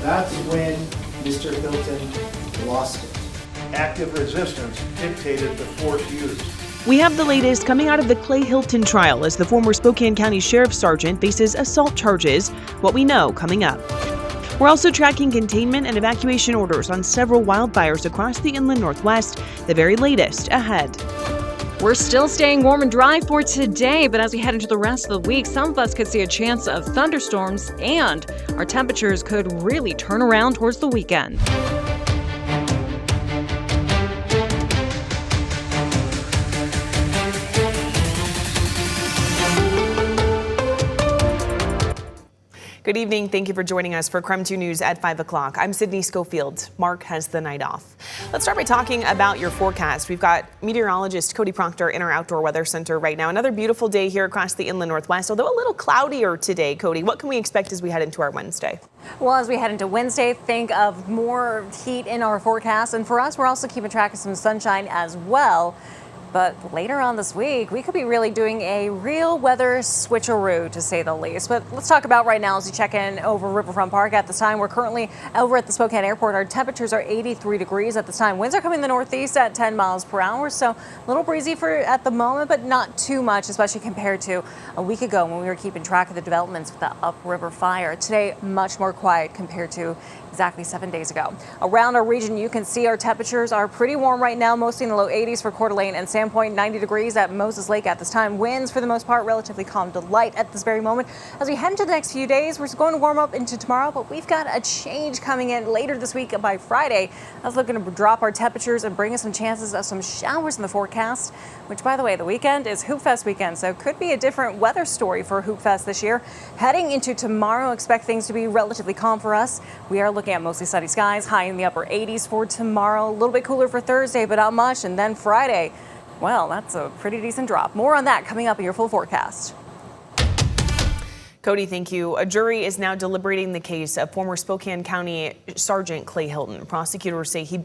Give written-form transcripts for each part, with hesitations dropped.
That's when Mr. Hilton lost it. Active resistance dictated the force used. We have the latest coming out of the Klay Hilton trial as the former Spokane County Sheriff's Sergeant faces assault charges. What we know coming up. We're also tracking containment and evacuation orders on several wildfires across the inland Northwest. The very latest ahead. We're still staying warm and dry for today, but as we head into the rest of the week, some of us could see a chance of thunderstorms, and our temperatures could really turn around towards the weekend. Good evening. Thank you for joining us for KREM 2 News at 5 o'clock. I'm Sydney Schofield. Mark has the night off. Let's start by talking about your forecast. We've got meteorologist Cody Proctor in our outdoor weather center right now. Another beautiful day here across the inland Northwest, although a little cloudier today. Cody, what can we expect as we head into our Wednesday? Well, as we head into Wednesday, think of more heat in our forecast. And for us, we're also keeping track of some sunshine as well. But later on this week, we could be really doing a real weather switcheroo, to say the least. But let's talk about right now as we check in over Riverfront Park. At this time, we're currently over at the Spokane Airport. Our temperatures are 83 degrees at this time. Winds are coming in the northeast at 10 miles per hour. So a little breezy for at the moment, but not too much, especially compared to a week ago when we were keeping track of the developments with the upriver fire. Today, much more quiet compared to exactly 7 days ago. Around our region, you can see our temperatures are pretty warm right now, mostly in the low 80s for Coeur d'Alene and Sandpoint, 90 degrees at Moses Lake at this time. Winds, for the most part, relatively calm to light at this very moment. As we head into the next few days, we're going to warm up into tomorrow, but we've got a change coming in later this week by Friday. That's looking to drop our temperatures and bring us some chances of some showers in the forecast, which, by the way, the weekend is Hoop Fest weekend, so could be a different weather story for Hoop Fest this year. Heading into tomorrow, expect things to be relatively calm for us. We are looking at mostly sunny skies, high in the upper 80s for tomorrow. A little bit cooler for Thursday, but not much. And then Friday, well, that's a pretty decent drop. More on that coming up in your full forecast. Cody, thank you. A jury is now deliberating the case of former Spokane County Sergeant Klay Hilton. Prosecutors say he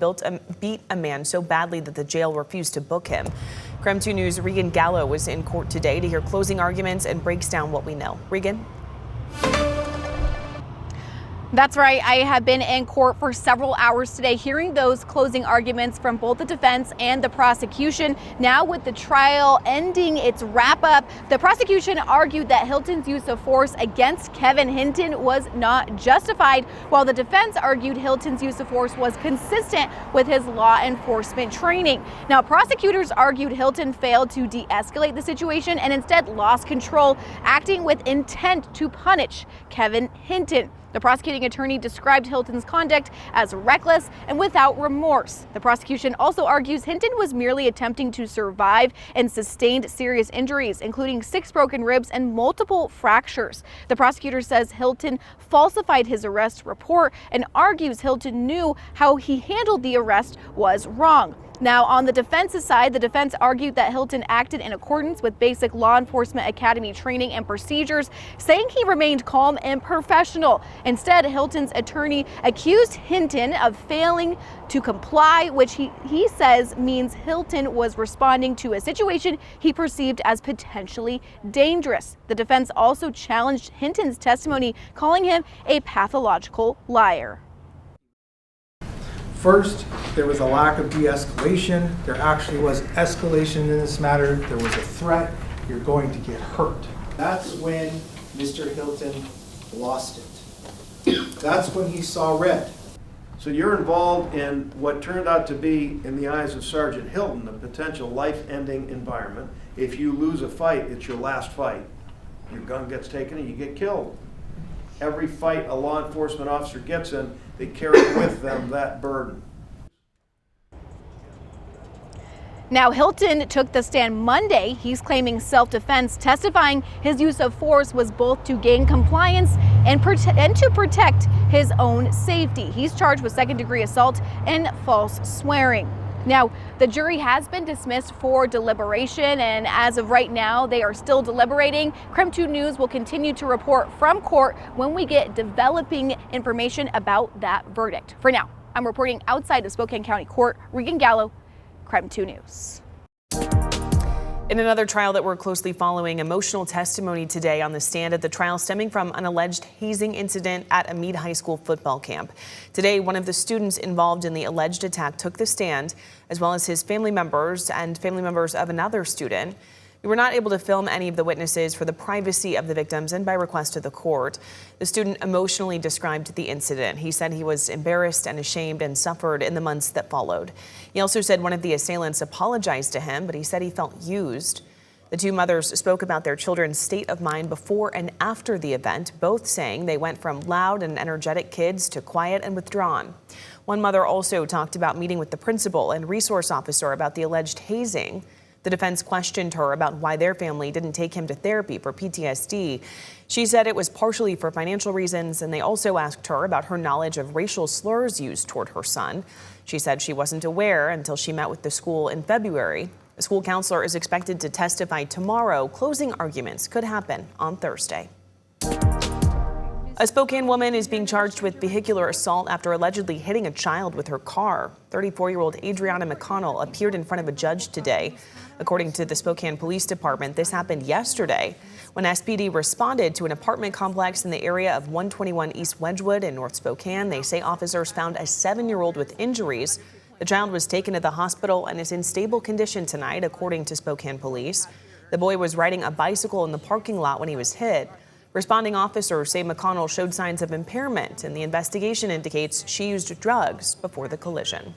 beat a man so badly that the jail refused to book him. KREM 2 News' Regan Gallo was in court today to hear closing arguments and breaks down what we know. Regan? That's right. I have been in court for several hours today hearing those closing arguments from both the defense and the prosecution. Now with the trial ending its wrap up, the prosecution argued that Hilton's use of force against Kevin Hinton was not justified, while the defense argued Hilton's use of force was consistent with his law enforcement training. Now, prosecutors argued Hilton failed to de-escalate the situation and instead lost control, acting with intent to punish Kevin Hinton. The prosecuting attorney described Hilton's conduct as reckless and without remorse. The prosecution also argues Hinton was merely attempting to survive and sustained serious injuries, including 6 broken ribs and multiple fractures. The prosecutor says Hilton falsified his arrest report and argues Hilton knew how he handled the arrest was wrong. Now, on the defense's side, the defense argued that Hilton acted in accordance with basic law enforcement academy training and procedures, saying he remained calm and professional. Instead, Hilton's attorney accused Hinton of failing to comply, which he says means Hilton was responding to a situation he perceived as potentially dangerous. The defense also challenged Hinton's testimony, calling him a pathological liar. First, there was a lack of de-escalation. There actually was escalation in this matter. There was a threat. You're going to get hurt. That's when Mr. Hilton lost it. That's when he saw red. So you're involved in what turned out to be, in the eyes of Sergeant Hilton, a potential life-ending environment. If you lose a fight, it's your last fight. Your gun gets taken and you get killed. Every fight a law enforcement officer gets in, they carry with them that burden. Now, Hilton took the stand Monday. He's claiming self-defense, testifying his use of force was both to gain compliance and to protect his own safety. He's charged with second-degree assault and false swearing. Now, the jury has been dismissed for deliberation, and as of right now, they are still deliberating. KREM 2 News will continue to report from court when we get developing information about that verdict. For now, I'm reporting outside the Spokane County Court. Regan Gallo, KREM 2 News. In another trial that we're closely following, emotional testimony today on the stand at the trial stemming from an alleged hazing incident at a Meade High School football camp. Today, one of the students involved in the alleged attack took the stand, as well as his family members and family members of another student. We were not able to film any of the witnesses for the privacy of the victims and by request of the court. The student emotionally described the incident. He said he was embarrassed and ashamed and suffered in the months that followed. He also said one of the assailants apologized to him, but he said he felt used. The two mothers spoke about their children's state of mind before and after the event, both saying they went from loud and energetic kids to quiet and withdrawn. One mother also talked about meeting with the principal and resource officer about the alleged hazing. The defense questioned her about why their family didn't take him to therapy for PTSD. She said it was partially for financial reasons, and they also asked her about her knowledge of racial slurs used toward her son. She said she wasn't aware until she met with the school in February. The school counselor is expected to testify tomorrow. Closing arguments could happen on Thursday. A Spokane woman is being charged with vehicular assault after allegedly hitting a child with her car. 34-year-old Adriana McConnell appeared in front of a judge today. According to the Spokane Police Department, this happened yesterday when SPD responded to an apartment complex in the area of 121 East Wedgwood in North Spokane. They say officers found a 7-year-old with injuries. The child was taken to the hospital and is in stable condition tonight, according to Spokane Police. The boy was riding a bicycle in the parking lot when he was hit. Responding officers say McConnell showed signs of impairment, and the investigation indicates she used drugs before the collision.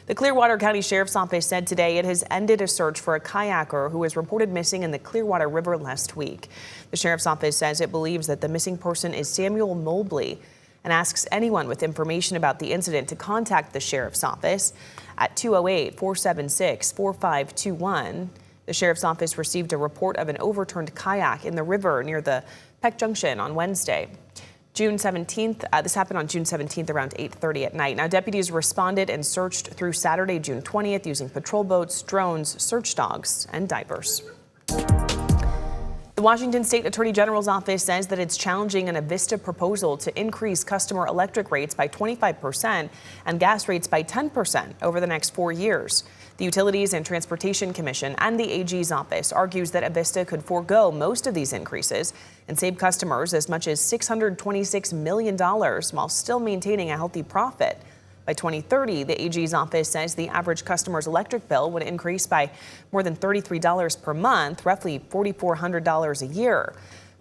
The Clearwater County Sheriff's Office said today it has ended a search for a kayaker who was reported missing in the Clearwater River last week. The Sheriff's Office says it believes that the missing person is Samuel Mobley and asks anyone with information about the incident to contact the Sheriff's Office at 208-476-4521. The Sheriff's Office received a report of an overturned kayak in the river near the Peck Junction on Wednesday. June 17th, this happened on June 17th around 8:30 at night. Now, deputies responded and searched through Saturday, June 20th, using patrol boats, drones, search dogs, and divers. The Washington State Attorney General's office says that it's challenging an Avista proposal to increase customer electric rates by 25% and gas rates by 10% over the next 4 years. The Utilities and Transportation Commission and the AG's office argues that Avista could forego most of these increases and save customers as much as $626 million while still maintaining a healthy profit. By 2030, the AG's office says the average customer's electric bill would increase by more than $33 per month, roughly $4,400 a year.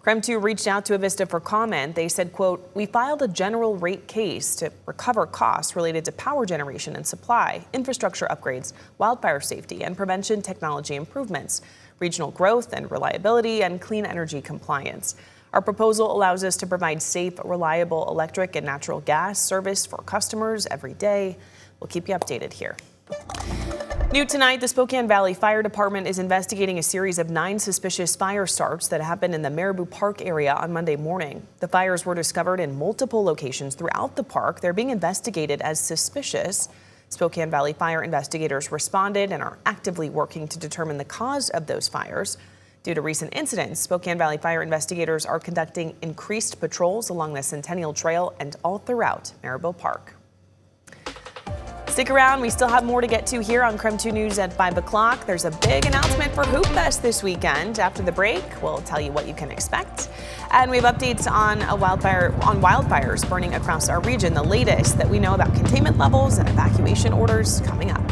KREM 2 reached out to Avista for comment. They said, quote, "We filed a general rate case to recover costs related to power generation and supply, infrastructure upgrades, wildfire safety and prevention technology improvements, regional growth and reliability, and clean energy compliance. Our proposal allows us to provide safe, reliable electric and natural gas service for customers every day." We'll keep you updated here. New tonight, the Spokane Valley Fire Department is investigating a series of 9 suspicious fire starts that happened in the Marabou Park area on Monday morning. The fires were discovered in multiple locations throughout the park. They're being investigated as suspicious. Spokane Valley fire investigators responded and are actively working to determine the cause of those fires. Due to recent incidents, Spokane Valley fire investigators are conducting increased patrols along the Centennial Trail and all throughout Marabou Park. Stick around, we still have more to get to here on KREM 2 News at 5 o'clock. There's a big announcement for Hoop Fest this weekend. After the break, we'll tell you what you can expect. And we have updates on wildfires burning across our region, the latest that we know about containment levels and evacuation orders coming up.